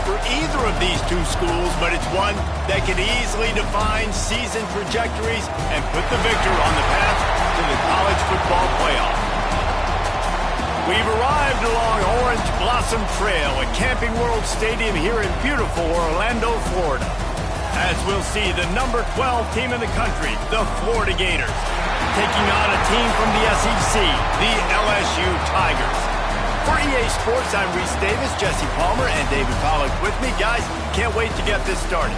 for either of these two schools, but it's one that can easily define season trajectories and put the victor on the path to the college football playoff. We've arrived along Orange Blossom Trail at Camping World Stadium here in beautiful Orlando, Florida, as we'll see the number 12 team in the country, the Florida Gators, taking on a team from the SEC, the LSU Tigers. For EA Sports, I'm Reese Davis, Jesse Palmer, and David Pollack with me. Guys, can't wait to get this started.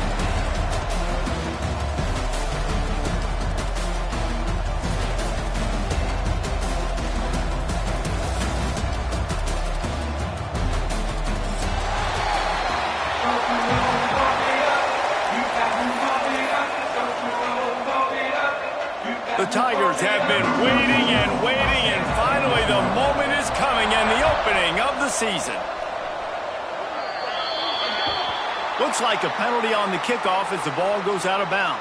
The Tigers have been waiting and finally the moment is coming and the opening of the season. Looks like a penalty on the kickoff as the ball goes out of bounds.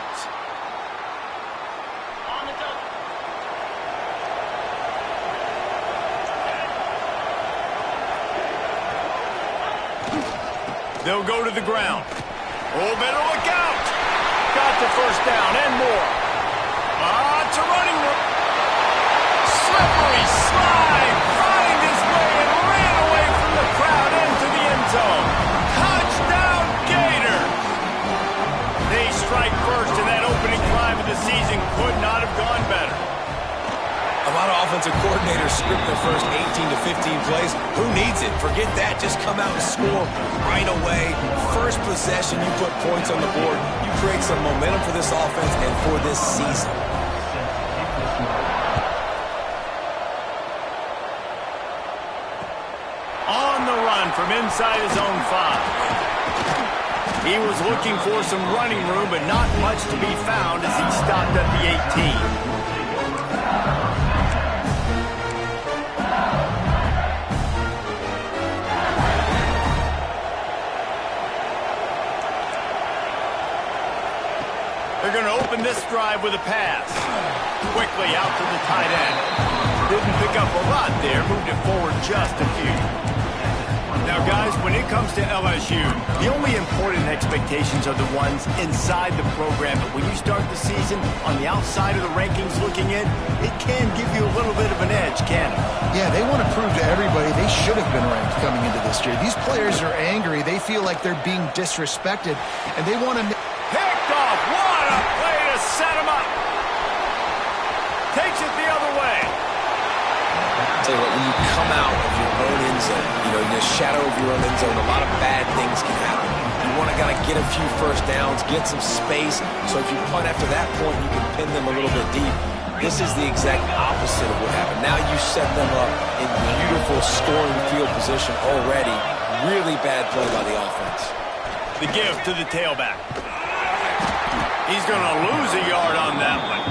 They'll go to the ground. Oh, better look out. Got the first down and more. It's a running room. Slippery slide. Find his way and ran away from the crowd into the end zone. Touchdown, Gator. They strike first, and that opening drive of the season could not have gone better. A lot of offensive coordinators script their first 18 to 15 plays. Who needs it? Forget that. Just come out and score right away. First possession, you put points on the board. You create some momentum for this offense and for this season. On the run from inside his own 5. He was looking for some running room, but not much to be found as he stopped at the 18. They're going to open this drive with a pass. Quickly out to the tight end. Didn't pick up a lot there, moved it forward just a few. Now, guys, when it comes to LSU, the only important expectations are the ones inside the program. But when you start the season on the outside of the rankings looking in, it can give you a little bit of an edge, can't it? Yeah, they want to prove to everybody they should have been ranked coming into this year. These players are angry. They feel like they're being disrespected, and they want to... Picked off. What a play to set him up. Takes it the other way. I'll tell you what, when you come out of your own end zone, in the shadow of your own end zone, a lot of bad things can happen. You want to get a few first downs, get some space, so if you punt after that point, you can pin them a little bit deep. This is the exact opposite of what happened. Now you set them up in beautiful scoring field position already. Really bad play by the offense. The give to the tailback. He's going to lose a yard on that one.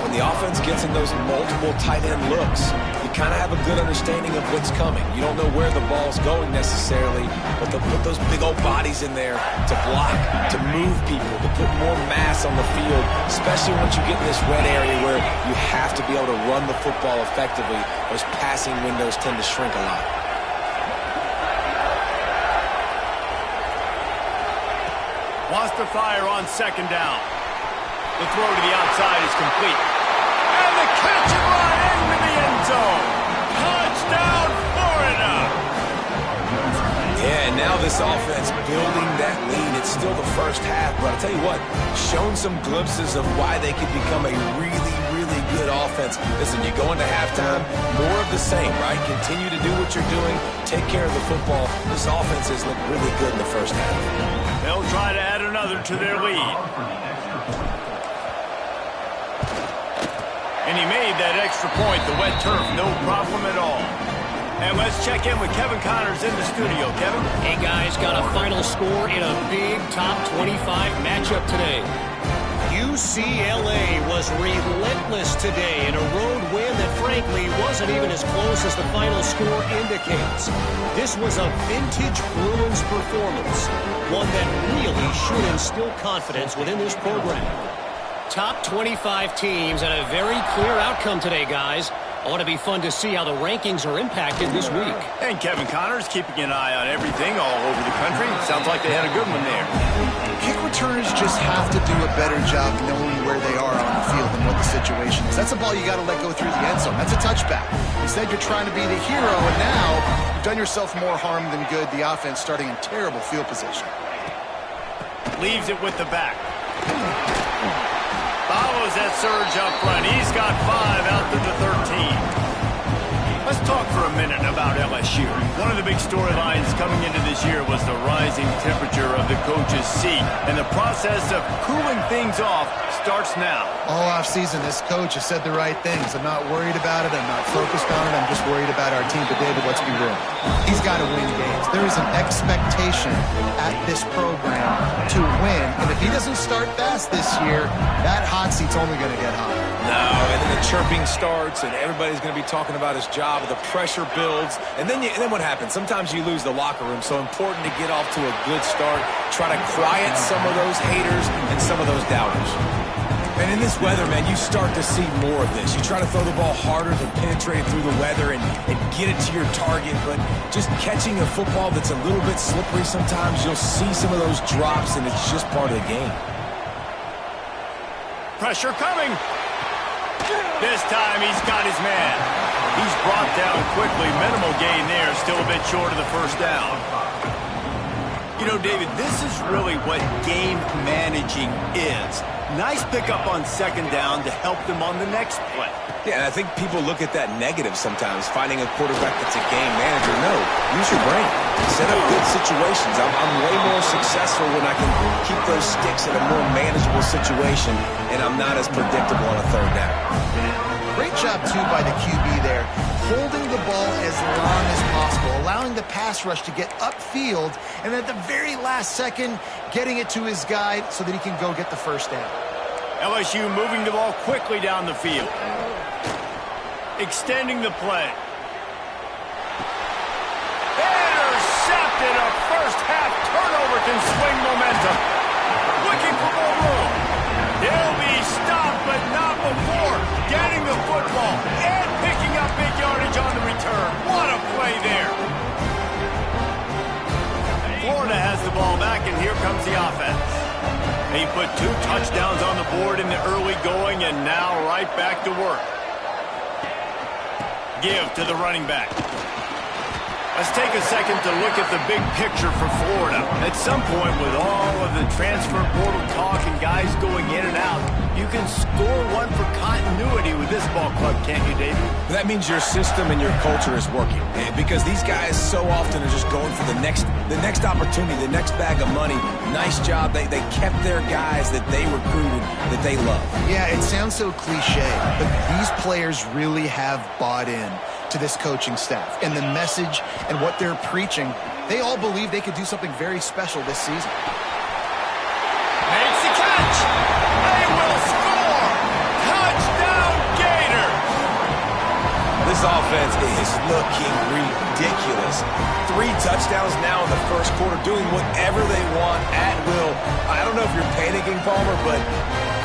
When the offense gets in those multiple tight end looks, you kind of have a good understanding of what's coming. You don't know where the ball's going necessarily, but they'll put those big old bodies in there to block, to move people, to put more mass on the field, especially once you get in this red area where you have to be able to run the football effectively. Those passing windows tend to shrink a lot. Wants to fire on second down. The throw to the outside is complete. And the catch and run into the end zone. Touchdown, Florida. Yeah, and now this offense building that lead. It's still the first half, but I'll tell you what, shown some glimpses of why they could become a really, really good offense. Listen, you go into halftime, more of the same, right? Continue to do what you're doing, take care of the football. This offense has looked really good in the first half. They'll try to add another to their lead. And he made that extra point, the wet turf, no problem at all. And let's check in with Kevin Connors in the studio. Kevin? Hey, guys, got a final score in a big top 25 matchup today. UCLA was relentless today in a road win that, frankly, wasn't even as close as the final score indicates. This was a vintage Bruins performance, one that really should instill confidence within this program. Top 25 teams and a very clear outcome today, guys. Ought to be fun to see how the rankings are impacted this week. And Kevin Connors keeping an eye on everything all over the country. Sounds like they had a good one there. Kick returners just have to do a better job knowing where they are on the field and what the situation is. That's a ball you got to let go through the end zone. That's a touchback. Instead, you're trying to be the hero, and now you've done yourself more harm than good. The offense starting in terrible field position. Leaves it with the back. Follows that surge up front. He's got 5 out to the 13. Let's talk for a minute about LSU. One of the big storylines coming into this year was the rising temperature of the coach's seat, and the process of cooling things off starts now. All offseason, this coach has said the right things. I'm not worried about it. I'm not focused on it. I'm just worried about our team. But, David, let's be real. He's got to win games. There is an expectation at this program to win, and if he doesn't start fast this year, that hot seat's only going to get hotter. No, and then the chirping starts, and everybody's going to be talking about his job. The pressure builds, and then what happens? Sometimes you lose the locker room, so important to get off to a good start. Try to quiet some of those haters and some of those doubters. And in this weather, man, you start to see more of this. You try to throw the ball harder to penetrate it through the weather and get it to your target, but just catching a football that's a little bit slippery sometimes, you'll see some of those drops, and it's just part of the game. Pressure coming. This time he's got his man. He's brought down quickly. Minimal gain there. Still a bit short of the first down. You know, David, this is really what game managing is. Nice pickup on second down to help them on the next play. Yeah, and I think people look at that negative sometimes, finding a quarterback that's a game manager. No, use your brain. Set up good situations. I'm way more successful when I can keep those sticks in a more manageable situation, and I'm not as predictable on a third down. Great job, too, by the QB there, holding the ball as long as possible, allowing the pass rush to get upfield, and at the very last second, getting it to his guy so that he can go get the first down. LSU moving the ball quickly down the field. Extending the play. Intercepted. A first-half turnover can swing momentum. Looking for more room. He'll be stopped, but not before getting the football and picking up big yardage on the return. What a play there. Florida has the ball back, and here comes the offense. He put 2 touchdowns on the board in the early going, and now right back to work. Give to the running back. Let's take a second to look at the big picture for Florida. At some point, with all of the transfer portal talk and guys going in and out, you can score one for continuity with this ball club, can't you, David? That means your system and your culture is working. And because these guys so often are just going for the next opportunity, the next bag of money. Nice job. They kept their guys that they recruited, that they love. Yeah, it sounds so cliche, but these players really have bought in to this coaching staff and the message and what they're preaching. They all believe they could do something very special this season. Makes the catch. They will score. Touchdown, Gators. This offense is looking ridiculous. 3 touchdowns now in the first quarter, doing whatever they want at will. I don't know if you're panicking, Palmer, but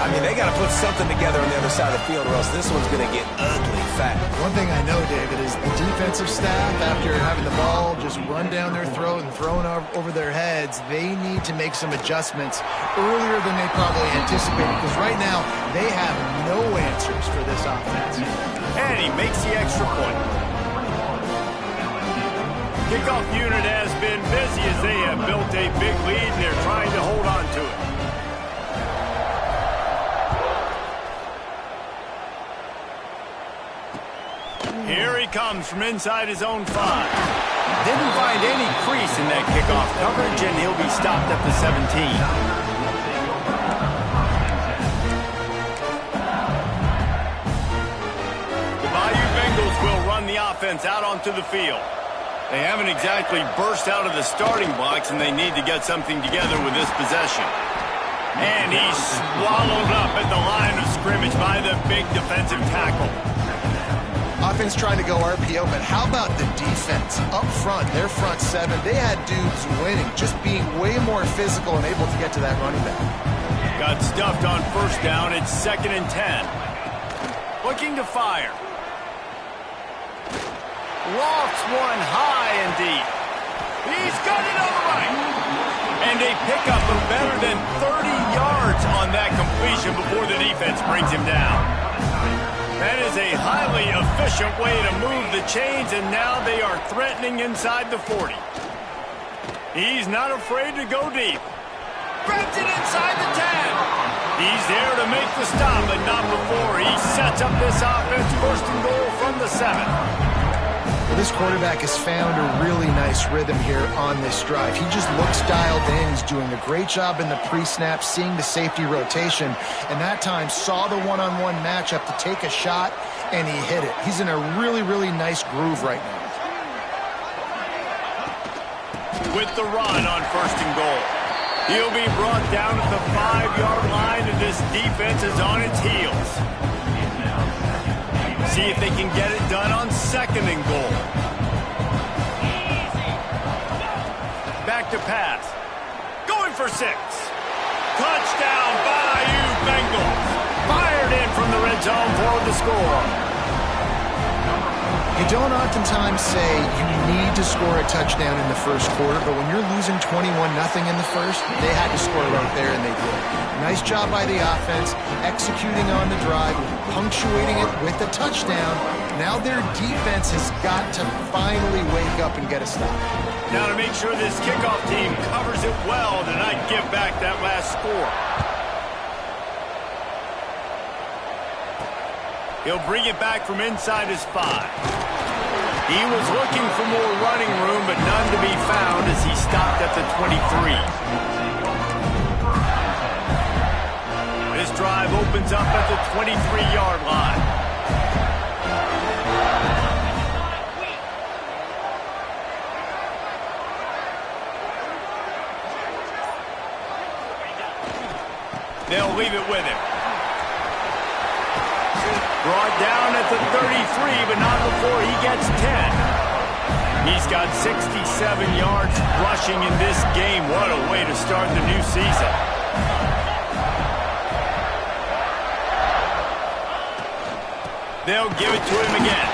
I mean, they got to put something together on the other side of the field or else this one's going to get ugly fast. One thing I know, David, is the defensive staff, after having the ball just run down their throat and thrown over their heads, they need to make some adjustments earlier than they probably anticipated, because right now they have no answers for this offense. And he makes the extra point. Kickoff unit has been busy as they have built a big lead, and they're trying to hold on to it. Here he comes from inside his own 5. Didn't find any crease in that kickoff coverage, and he'll be stopped at the 17. The Bayou Bengals will run the offense out onto the field. They haven't exactly burst out of the starting blocks, and they need to get something together with this possession. And he's swallowed up at the line of scrimmage by the big defensive tackle. Offense trying to go RPO, but how about the defense up front? Their front 7, they had dudes winning, just being way more physical and able to get to that running back. Got stuffed on first down. It's 2nd and 10. Looking to fire. Lofts one high and deep. He's got it on the right. And a pickup of better than 30 yards on that completion before the defense brings him down. That is a highly efficient way to move the chains, and now they are threatening inside the 40. He's not afraid to go deep. Grabs it inside the 10. He's there to make the stop, but not before. He sets up this offense, first and goal from the 7. Well, this quarterback has found a really nice rhythm here on this drive. He just looks dialed in. He's doing a great job in the pre-snap, seeing the safety rotation, and that time saw the one-on-one matchup to take a shot, and he hit it. He's in a really, really nice groove right now. With the run on first and goal. He'll be brought down at the 5-yard line, and this defense is on its heels. See if they can get it done on second and goal. Back to pass. Going for 6. Touchdown, Bayou Bengals. Fired in from the red zone for the score. You don't oftentimes say you need to score a touchdown in the first quarter, but when you're losing 21-0 in the first, they had to score right there, and they did. Nice job by the offense, executing on the drive, punctuating it with a touchdown. Now their defense has got to finally wake up and get a stop. Now to make sure this kickoff team covers it well to not give back that last score. He'll bring it back from inside his 5. He was looking for more running room, but none to be found as he stopped at the 23. This drive opens up at the 23-yard line. They'll leave it with him. Brought down at the 33, but not before he gets 10. He's got 67 yards rushing in this game. What a way to start the new season. They'll give it to him again.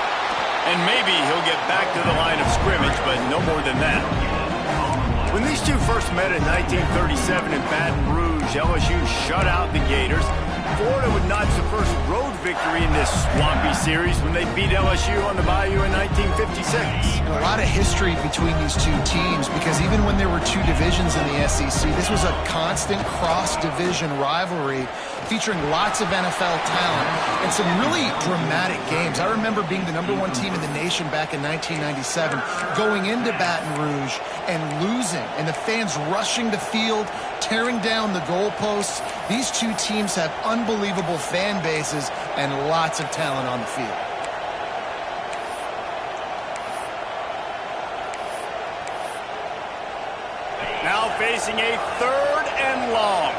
And maybe he'll get back to the line of scrimmage, but no more than that. When these two first met in 1937 in Baton Rouge, LSU shut out the Gators. Florida would notch the first road victory in this swampy series when they beat LSU on the Bayou in 1956. And a lot of history between these two teams, because even when there were two divisions in the SEC, this was a constant cross-division rivalry featuring lots of NFL talent and some really dramatic games. I remember being the #1 team in the nation back in 1997, going into Baton Rouge and losing, and the fans rushing the field, tearing down the goalposts. These two teams have unbelievable fan bases and lots of talent on the field. Now facing a 3rd and long.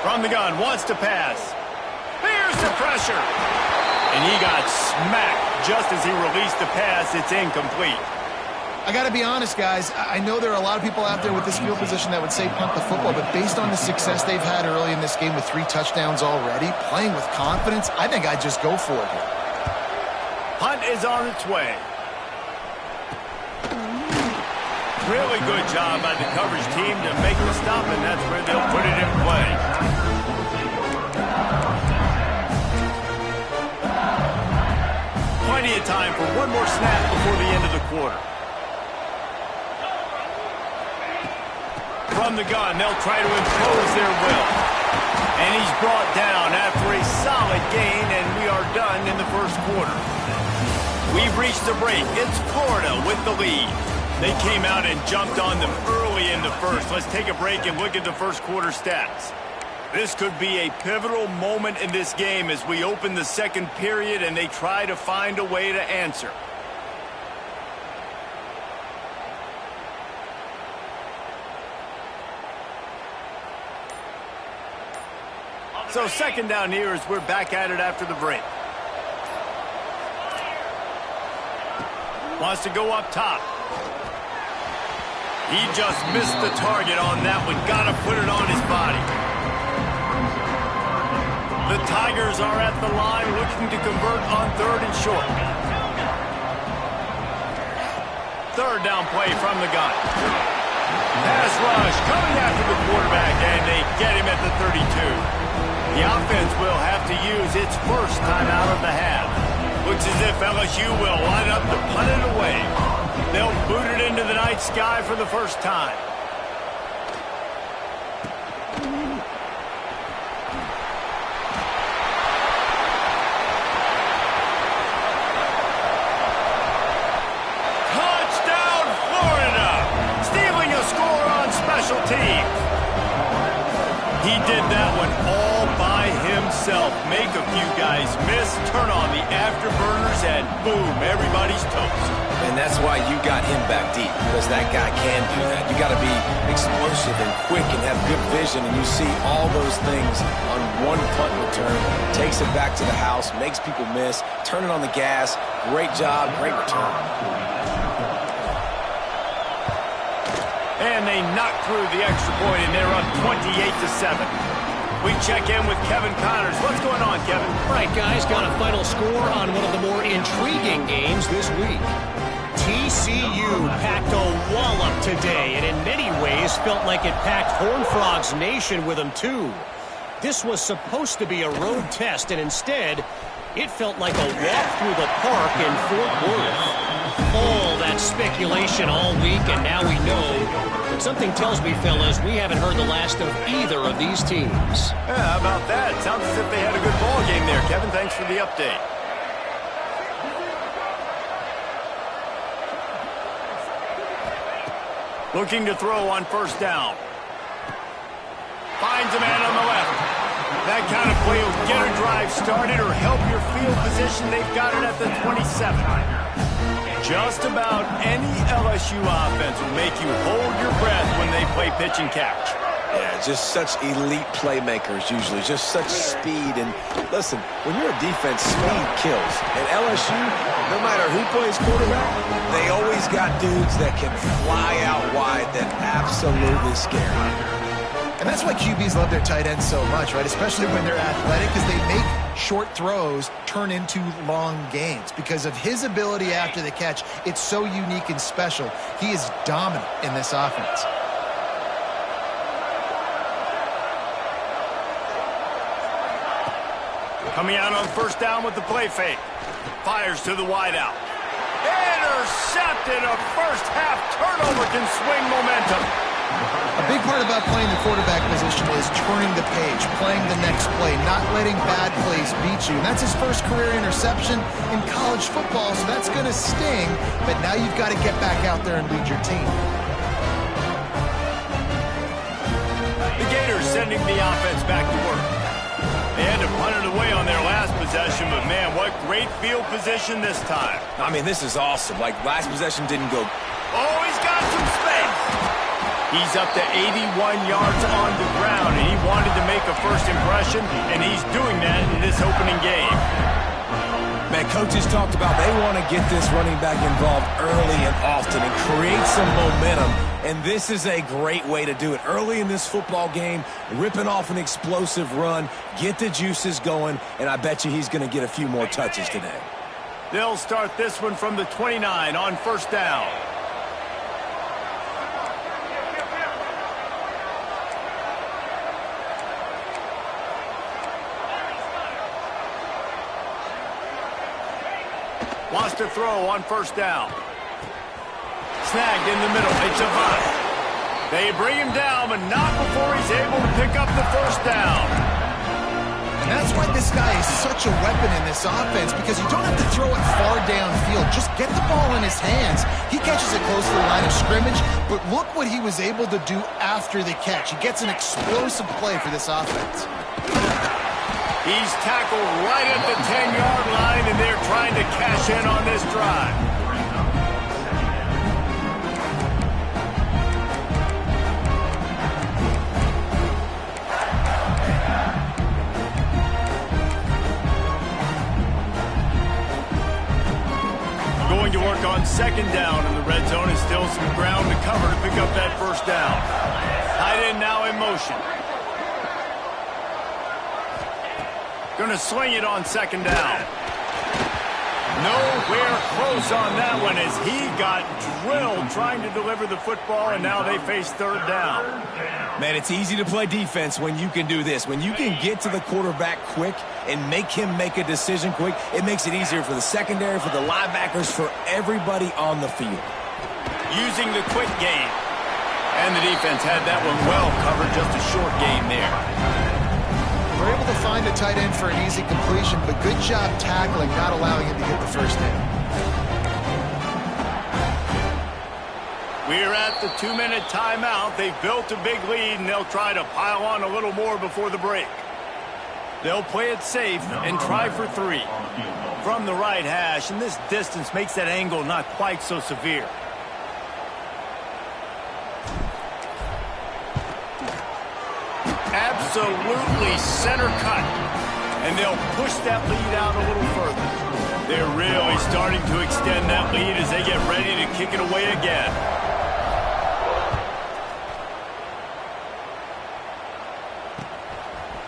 From the gun, wants to pass. Here's the pressure. And he got smacked just as he released the pass. It's incomplete. I got to be honest, guys. I know there are a lot of people out there with this field position that would say punt the football, but based on the success they've had early in this game with 3 touchdowns already, playing with confidence, I think I'd just go for it here. Punt is on its way. Really good job by the coverage team to make the stop, and that's where they'll put it in play. Plenty of time for one more snap before the end of the quarter. From the gun, they'll try to impose their will. And he's brought down after a solid gain, and we are done in the first quarter. We've reached the break. It's Florida with the lead. They came out and jumped on them early in the first. Let's take a break and look at the first quarter stats. This could be a pivotal moment in this game as we open the second period and they try to find a way to answer. So second down here as we're back at it after the break. Wants to go up top. He just missed the target on that one. Got to put it on his body. The Tigers are at the line looking to convert on 3rd and short. third down play from the gun. Pass rush coming after the quarterback, and they get him at the 32. The offense will have to use its first timeout of the half. Looks as if LSU will line up to punt it away. They'll boot it into the night sky for the first time. Touchdown, Florida! Stealing a score on special teams. He did that one all by himself. Make a few guys miss, turn on the afterburners, and boom, everybody's toast. And that's why you got him back deep, because that guy can do that. You got to be explosive and quick and have good vision, and you see all those things on one punt return. Takes it back to the house, makes people miss, turning on the gas. Great job, great return. And they knock through the extra point, and they're up 28-7. We check in with Kevin Connors. What's going on, Kevin? All right, guys, got a final score on one of the more intriguing games this week. TCU packed a wallop today, and in many ways felt like it packed Horned Frogs Nation with them, too. This was supposed to be a road test, and instead, it felt like a walk through the park in Fort Worth. All that speculation all week, and now we know. But something tells me, fellas, we haven't heard the last of either of these teams. Yeah, how about that? Sounds as if they had a good ball game there, Kevin. Thanks for the update. Looking to throw on first down. Finds a man on the left. That kind of play will get a drive started or help your field position. They've got it at the 27. Just about any LSU offense will make you hold your breath when they play pitch and catch. Yeah, just such elite playmakers usually, just such speed. And listen, when you're a defense, speed kills. And LSU, no matter who plays quarterback, they always got dudes that can fly out wide that absolutely scare. And that's why QBs love their tight ends so much, right? Especially when they're athletic, because they make short throws turn into long gains. Because of his ability after the catch, it's so unique and special. He is dominant in this offense. Coming out on first down with the play fake. Fires to the wideout. Intercepted. A first half turnover can swing momentum. A big part about playing the quarterback position is turning the page, playing the next play, not letting bad plays beat you. And that's his first career interception in college football, so that's going to sting. But now you've got to get back out there and lead your team. The Gators sending the offense back to work. They had to punt it away on their last possession, but man, what great field position this time. I mean, this is awesome. Like, last possession didn't go. Oh, he's got some space. He's up to 81 yards on the ground, and he wanted to make a first impression, and he's doing that in this opening game. Man, coaches talked about they want to get this running back involved early and often and create some momentum, and this is a great way to do it. Early in this football game, ripping off an explosive run, get the juices going, and I bet you he's going to get a few more touches today. They'll start this one from the 29 on first down. Wants to throw on first down. Snagged in the middle. It's Avant. They bring him down, but not before he's able to pick up the first down. And that's why this guy is such a weapon in this offense, because you don't have to throw it far downfield. Just get the ball in his hands. He catches it close to the line of scrimmage, but look what he was able to do after the catch. He gets an explosive play for this offense. He's tackled right at the 10-yard line, and they're trying to cash in on this drive. Going to work on second down in the red zone, and still some ground to cover to pick up that first down. Tight end now in motion. Going to swing it on second down. No We're close on that one as he got drilled trying to deliver the football, and now they face third down. Man, it's easy to play defense when you can do this. When you can get to the quarterback quick and make him make a decision quick, it makes it easier for the secondary, for the linebackers, for everybody on the field. Using the quick game. And the defense had that one well covered, just a short gain there. We're able to find a tight end for an easy completion, but good job tackling, not allowing him to get the first down. We're at the 2-minute timeout. They've built a big lead, and they'll try to pile on a little more before the break. They'll play it safe and try for 3. From the right hash, and this distance makes that angle not quite so severe. Absolutely center cut. And they'll push that lead out a little further. They're really starting to extend that lead as they get ready to kick it away again.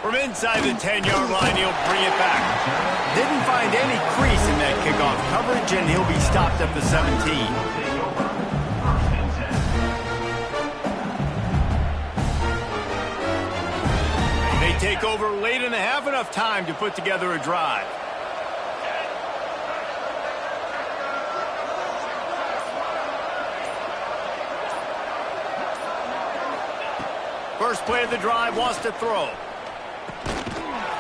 From inside the 10-yard line, he'll bring it back. Didn't find any crease in that kickoff coverage, and he'll be stopped at the 17. Take over late in the half, enough time to put together a drive. First play of the drive, wants to throw.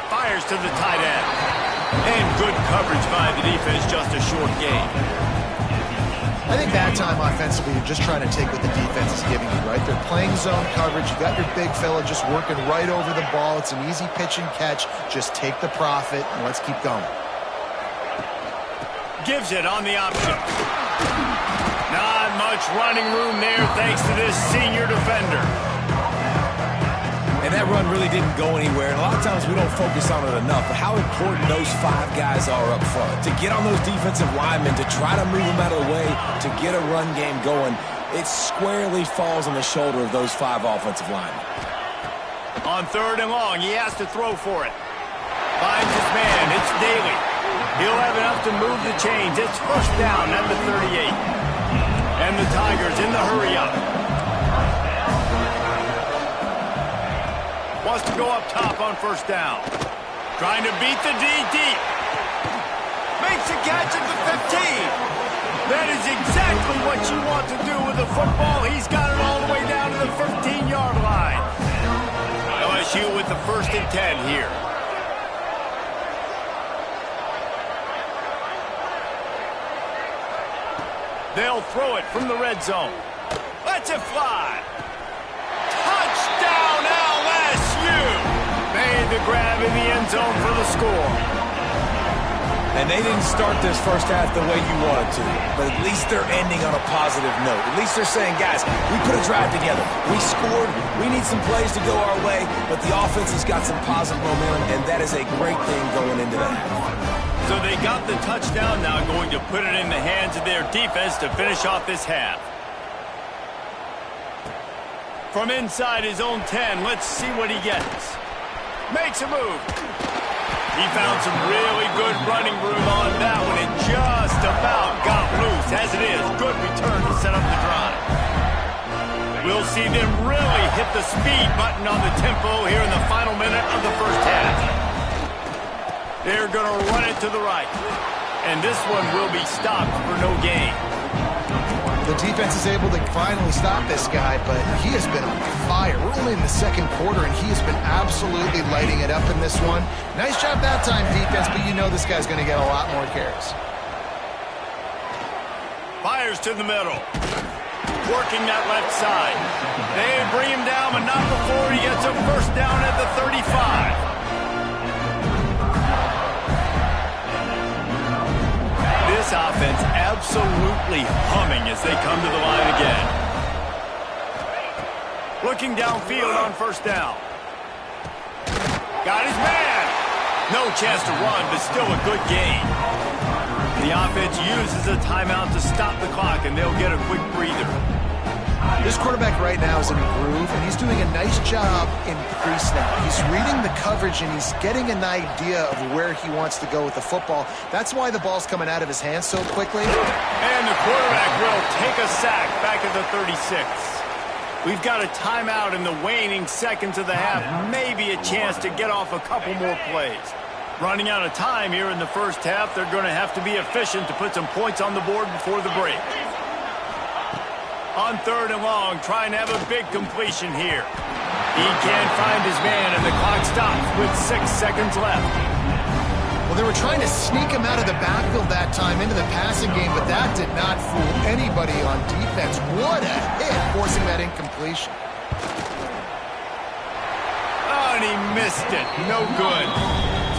Fires to the tight end. And good coverage by the defense, just a short gain. I think that time offensively, you're just trying to take what the defense is giving you, right? They're playing zone coverage. You got your big fella just working right over the ball. It's an easy pitch and catch. Just take the profit, and let's keep going. Gives it on the option. Not much running room there thanks to this senior defender. And that run really didn't go anywhere. And a lot of times we don't focus on it enough. But how important those 5 guys are up front. To get on those defensive linemen, to try to move them out of the way, to get a run game going, it squarely falls on the shoulder of those 5 offensive linemen. On 3rd and long, he has to throw for it. Finds his man. It's Daly. He'll have enough to move the chains. It's first down at the 38. And the Tigers in the hurry-up. Wants to go up top on first down. Trying to beat the D deep. Makes a catch at the 15. That is exactly what you want to do with the football. He's got it all the way down to the 15-yard line. LSU with the 1st and 10 here. They'll throw it from the red zone. Let's it fly. Touchdown, LSU! Made the grab in the end zone for the score. And they didn't start this first half the way you wanted to, but at least they're ending on a positive note. At least they're saying, guys, we put a drive together. We scored. We need some plays to go our way, but the offense has got some positive momentum, and that is a great thing going into the half. So they got the touchdown, now going to put it in the hands of their defense to finish off this half. From inside his own 10, let's see what he gets. Makes a move. He found some really good running room on that one and just about got loose. As it is, good return to set up the drive. We'll see them really hit the speed button on the tempo here in the final minute of the first half. They're going to run it to the right. And this one will be stopped for no gain. The defense is able to finally stop this guy, but he has been on fire. We're only in the 2nd quarter, and he has been absolutely lighting it up in this one. Nice job that time, defense, but you know this guy's going to get a lot more carries. Fires to the middle. Working that left side. They bring him down, but not before he gets a first down at the 35. This offense absolutely humming as they come to the line again. Looking downfield on first down. Got his man. No chance to run, but still a good gain. The offense uses a timeout to stop the clock, and they'll get a quick breather. This quarterback right now is in a groove, and he's doing a nice job in pre-snap. He's reading the coverage, and he's getting an idea of where he wants to go with the football. That's why the ball's coming out of his hands so quickly. And the quarterback will take a sack back at the 36. We've got a timeout in the waning seconds of the half. Maybe a chance to get off a couple more plays. Running out of time here in the first half. They're going to have to be efficient to put some points on the board before the break. On 3rd and long, trying to have a big completion here. He can't find his man, and the clock stops with 6 seconds left. Well, they were trying to sneak him out of the backfield that time into the passing game, but that did not fool anybody on defense. What a hit, forcing that incompletion. Oh, and he missed it. No good.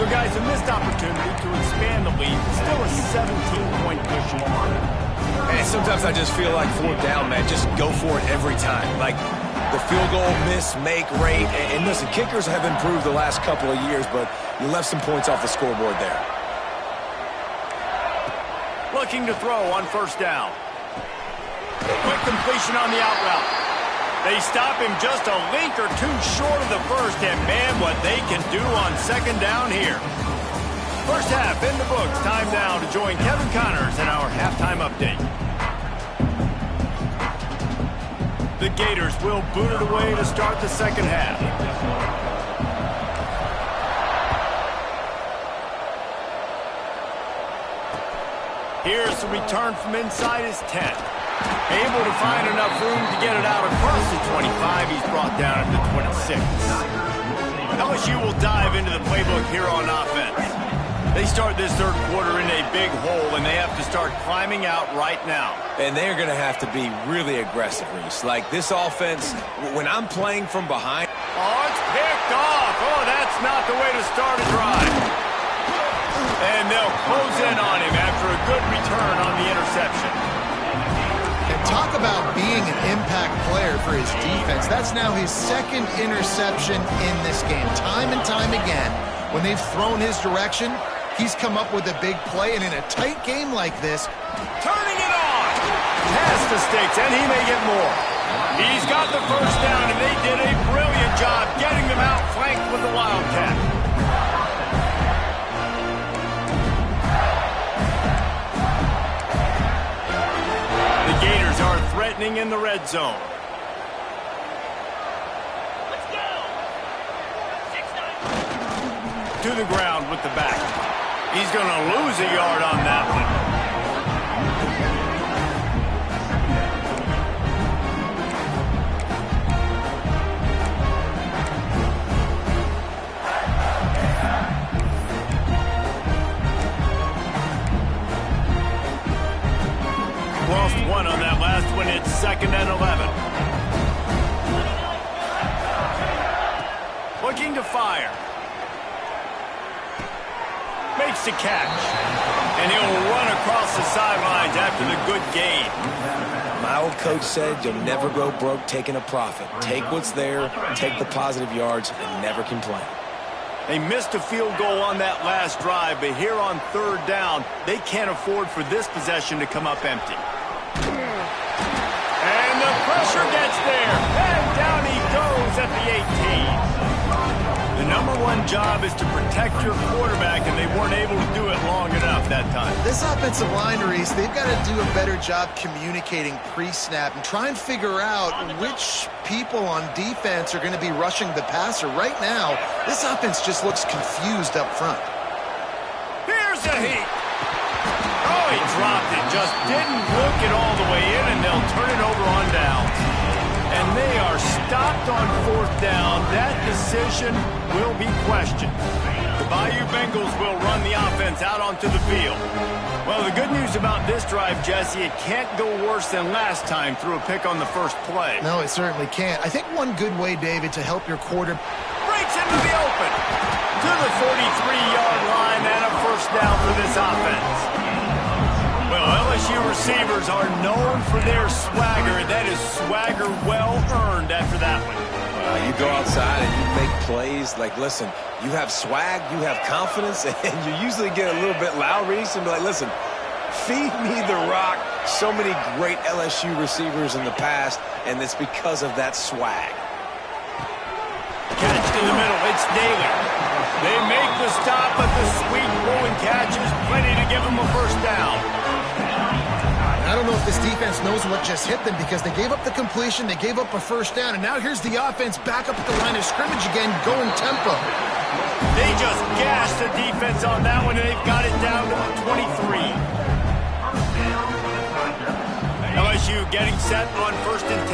So, guys, a missed opportunity to expand the lead. Still a 17-point cushion. And sometimes I just feel like 4th down, man, just go for it every time. Like the field goal miss, make rate. And listen, kickers have improved the last couple of years, but you left some points off the scoreboard there. Looking to throw on 1st down. Quick completion on the out route. They stop him just a link or two short of the first, and man, what they can do on 2nd down here. First half in the books. Time now to join Kevin Connors in our halftime update. The Gators will boot it away to start the 2nd half. Here's the return from inside his 10. Able to find enough room to get it out across the 25. He's brought down at the 26. LSU will dive into the playbook here on offense. They start this 3rd quarter in a big hole, and they have to start climbing out right now. And they're going to have to be really aggressive, Reese. Like this offense, when I'm playing from behind. Oh, it's picked off. Oh, that's not the way to start a drive. And they'll close in on him after a good return on the interception. And talk about being an impact player for his defense. That's now his 2nd interception in this game. Time and time again, when they've thrown his direction, he's come up with a big play, and in a tight game like this, turning it on. Past the sticks, and he may get more. He's got the 1st down, and they did a brilliant job getting them out flanked with the Wildcat. The Gators are threatening in the red zone. To the ground with the back. He's going to lose a yard on that one. Lost 1 on that last one. It's 2nd and 11. Looking to fire. Makes the catch. And he'll run across the sidelines after the good gain. My old coach said you'll never go broke taking a profit. Take what's there, take the positive yards, and never complain. They missed a field goal on that last drive, but here on 3rd down, they can't afford for this possession to come up empty. And the pressure gets there. And down he goes at the 18. The number 1 job is to protect your quarterback, and they weren't able to do it long enough that time. This offensive line, Reese, they've got to do a better job communicating pre-snap and try and figure out which people on defense are going to be rushing the passer. Right now, this offense just looks confused up front. Here's a heat. Oh, he dropped it. Just didn't look it all the way in, and they'll turn it over on downs. And they are stopped on 4th down. That decision will be questioned. The Bayou Bengals will run the offense out onto the field. Well, the good news about this drive, Jesse, it can't go worse than last time through a pick on the first play. No, it certainly can't. I think one good way, David, to help your quarter breaks into the open to the 43-yard line and a 1st down for this offense. Well, LSU receivers are known for their swagger. That is swagger well earned after that one. You go outside and you make plays. Like, listen, you have swag, you have confidence, and you usually get a little bit loud, Reese, and be like, listen, feed me the rock So many great LSU receivers in the past, and it's because of that swag. Catch in the middle. It's Daly. They make the stop, but the sweet rolling catch is plenty to give them a first down. I don't know if this defense knows what just hit them because they gave up the completion, they gave up a first down, and now here's the offense back up at the line of scrimmage again, going tempo. They just gashed the defense on that one, and they've got it down to the 23. LSU getting set on 1st and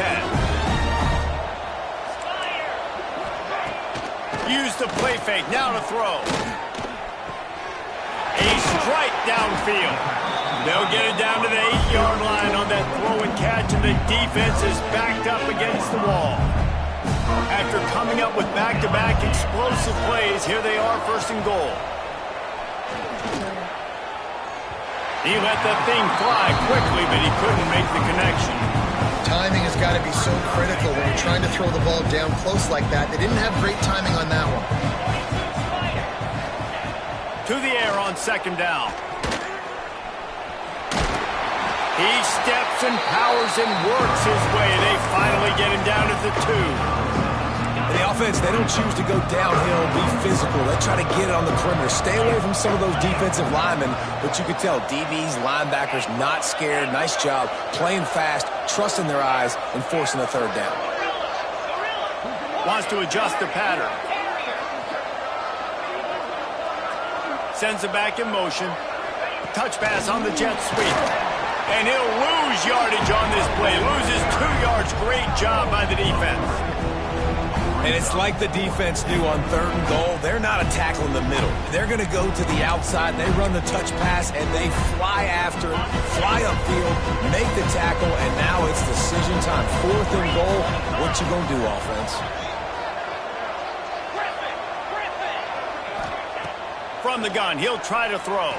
10. Use the play fake, now to throw. A strike downfield. They'll get it down to the 8-yard line on that throw and catch, and the defense is backed up against the wall. After coming up with back-to-back explosive plays, here they are, 1st and goal. He let the thing fly quickly, but he couldn't make the connection. Timing has got to be so critical when you're trying to throw the ball down close like that. They didn't have great timing on that one. To the air on 2nd down. He steps and powers and works his way. They finally get him down at the 2. The offense, they don't choose to go downhill, be physical. They try to get it on the perimeter. Stay away from some of those defensive linemen, but you can tell DBs, linebackers, not scared. Nice job playing fast, trusting their eyes, and forcing the 3rd down. Wants to adjust the pattern. Sends it back in motion. Touch pass on the jet sweep. And he'll lose yardage on this play. Loses 2 yards. Great job by the defense. And it's like the defense knew on 3rd and goal. They're not a tackle in the middle. They're going to go to the outside. They run the touch pass, and they fly after it, fly upfield, make the tackle, and now it's decision time. 4th and goal. What you going to do, offense? From the gun, he'll try to throw.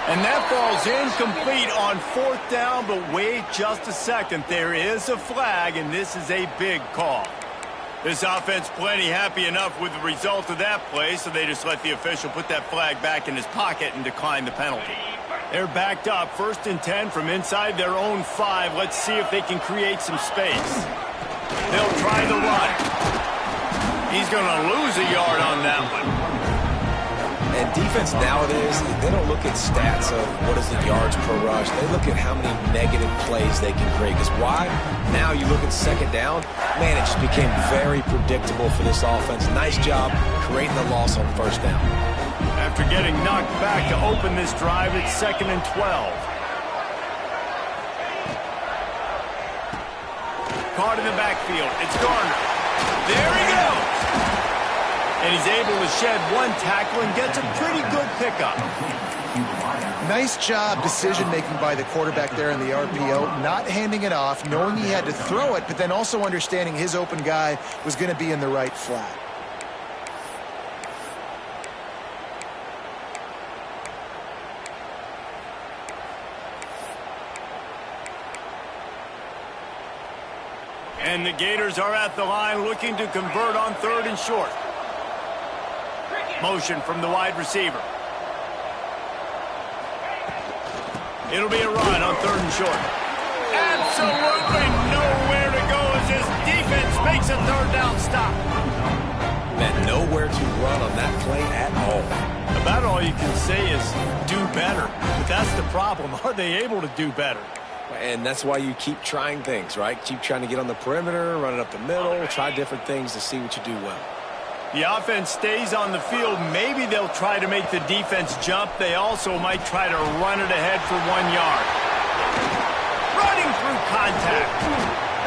And that falls incomplete on 4th down, but wait just a second. There is a flag, and this is a big call. This offense plenty happy enough with the result of that play, so they just let the official put that flag back in his pocket and decline the penalty. They're backed up, 1st and 10 from inside their own 5. Let's see if they can create some space. They'll try the run. He's going to lose a yard on that one. And defense nowadays, they don't look at stats of what is the yards per rush. They look at how many negative plays they can create. Because why? Now you look at 2nd down, man, it just became very predictable for this offense. Nice job creating the loss on 1st down. After getting knocked back to open this drive, it's 2nd and 12. Caught in the backfield. It's Garner. There he goes. And he's able to shed 1 tackle and gets a pretty good pickup. Nice job decision-making by the quarterback there in the RPO, not handing it off, knowing he had to throw it, but then also understanding his open guy was going to be in the right flat. And the Gators are at the line looking to convert on 3rd and short. Motion from the wide receiver. It'll be a run on 3rd and short. Absolutely nowhere to go as this defense makes a 3rd down stop. Man, nowhere to run on that play at all. About all you can say is do better. But that's the problem. Are they able to do better? And that's why you keep trying things, right? Keep trying to get on the perimeter, run it up the middle, try different things to see what you do well. The offense stays on the field. Maybe they'll try to make the defense jump. They also might try to run it ahead for 1 yard. Running through contact.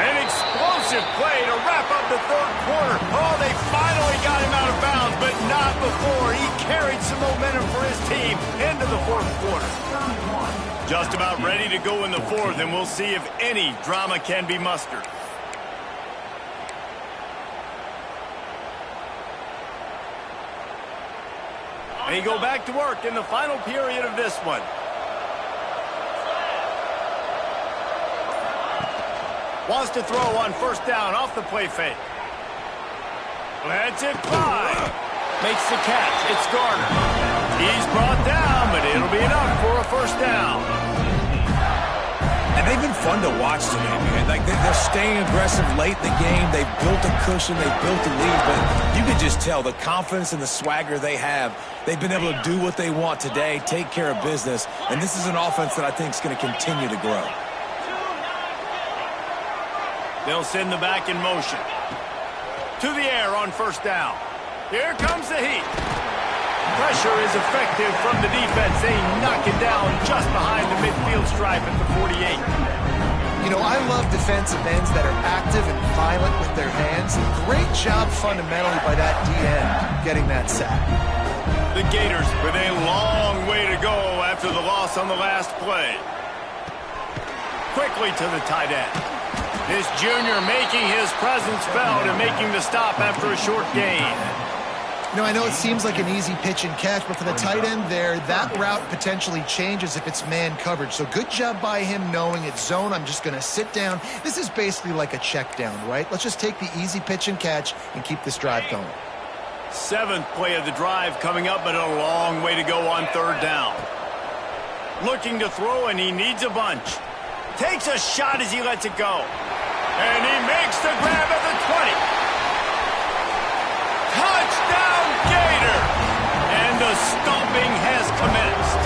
An explosive play to wrap up the 3rd quarter. Oh, they finally got him out of bounds, but not before. He carried some momentum for his team into the 4th quarter. Just about ready to go in the 4th, and we'll see if any drama can be mustered. And he go back to work in the final period of this one. Wants to throw on 1st down off the play fake. Lets it fly. Makes the catch. It's Garner. He's brought down, but it'll be enough for a 1st down. And they've been fun to watch today, man. Like, they're staying aggressive late in the game. They've built a cushion. They've built a lead. But you can just tell the confidence and the swagger they have. They've been able to do what they want today, take care of business. And this is an offense that I think is going to continue to grow. They'll send the back in motion. To the air on first down. Here comes the heat. Pressure is effective from the defense. They knock it down just behind the midfield stripe at the 48. You know, I love defensive ends that are active and violent with their hands. Great job fundamentally by that DN getting that sack. The Gators with a long way to go after the loss on the last play. Quickly to the tight end. This junior making his presence felt and making the stop after a short gain. You know, I know it seems like an easy pitch and catch, but for the tight end there, that route potentially changes if it's man coverage. So good job by him knowing it's zone. I'm just going to sit down. This is basically like a check down, right? Let's just take the easy pitch and catch and keep this drive going. 7th play of the drive coming up, but a long way to go on third down. Looking to throw, and he needs a bunch. Takes a shot as he lets it go. And he makes the grab at the 20. Touchdown, Gator! And the stomping has commenced.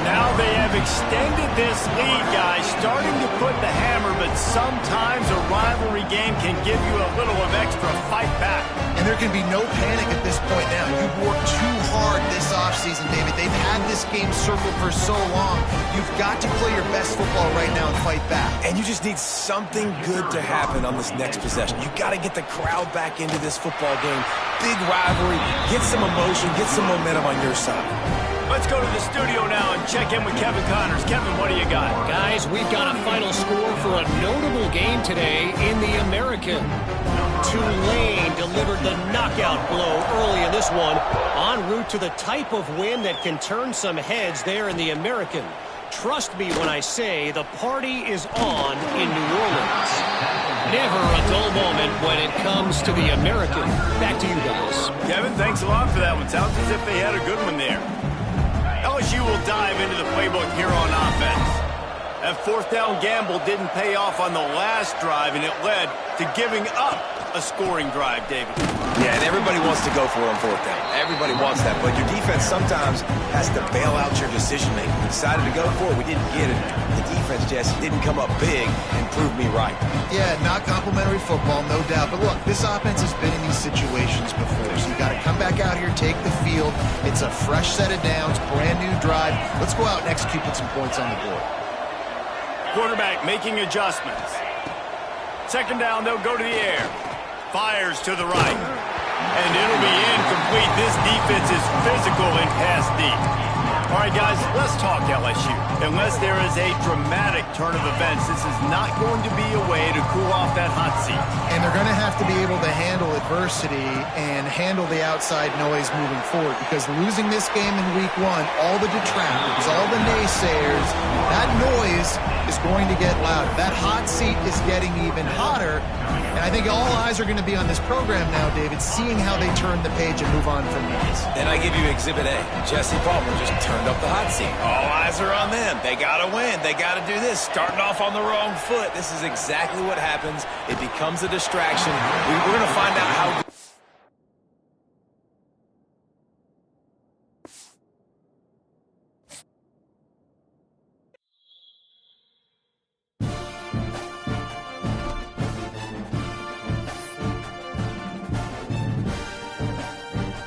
Now they have extended this lead, guys, starting to put the hammer, but sometimes a rivalry game can give you a little of extra fight back. And there can be no panic at this point now. You've worked too hard this offseason, David. They've had this game circled for so long. You've got to play your best football right now and fight back. And you just need something good to happen on this next possession. You got to get the crowd back into this football game. Big rivalry. Get some emotion. Get some momentum on your side. Let's go to the studio now and check in with Kevin Connors. Kevin, what do you got? Guys, we've got a final score for a notable game today in the American. Tulane delivered the knockout blow early in this one, en route to the type of win that can turn some heads there in the American. Trust me when I say the party is on in New Orleans. Never a dull moment when it comes to the American. Back to you guys. Kevin, thanks a lot for that one. Sounds as if they had a good one there. LSU will dive into the playbook here on offense. That fourth down gamble didn't pay off on the last drive, and it led to giving up a scoring drive, David. Yeah, and everybody wants to go for it on fourth down. Everybody wants that, but your defense sometimes has to bail out your decision-making. We decided to go for it. We didn't get it. The defense, Jesse, didn't come up big and prove me right. Yeah, not complimentary football, no doubt. But look, this offense has been in these situations before, so you got to come back out here, take the field. It's a fresh set of downs, brand new drive. Let's go out and execute, put some points on the board. Quarterback making adjustments. Second down, they'll go to the air. Fires to the right. And it'll be incomplete. This defense is physical and pass deep. All right, guys, let's talk LSU. Unless there is a dramatic turn of events, this is not going to be a way to cool off that hot seat. And they're going to have to be able to handle adversity and handle the outside noise moving forward, because losing this game in week 1, all the detractors, all the naysayers, that noise is going to get louder. That hot seat is getting even hotter. And I think all eyes are going to be on this program now, David, seeing how they turn the page and move on from this. And I give you Exhibit A. Jesse Palmer just turned up the hot seat. All eyes are on them. They got to win. They got to do this. Starting off on the wrong foot. This is exactly what happens. It becomes a distraction. We're going to find out how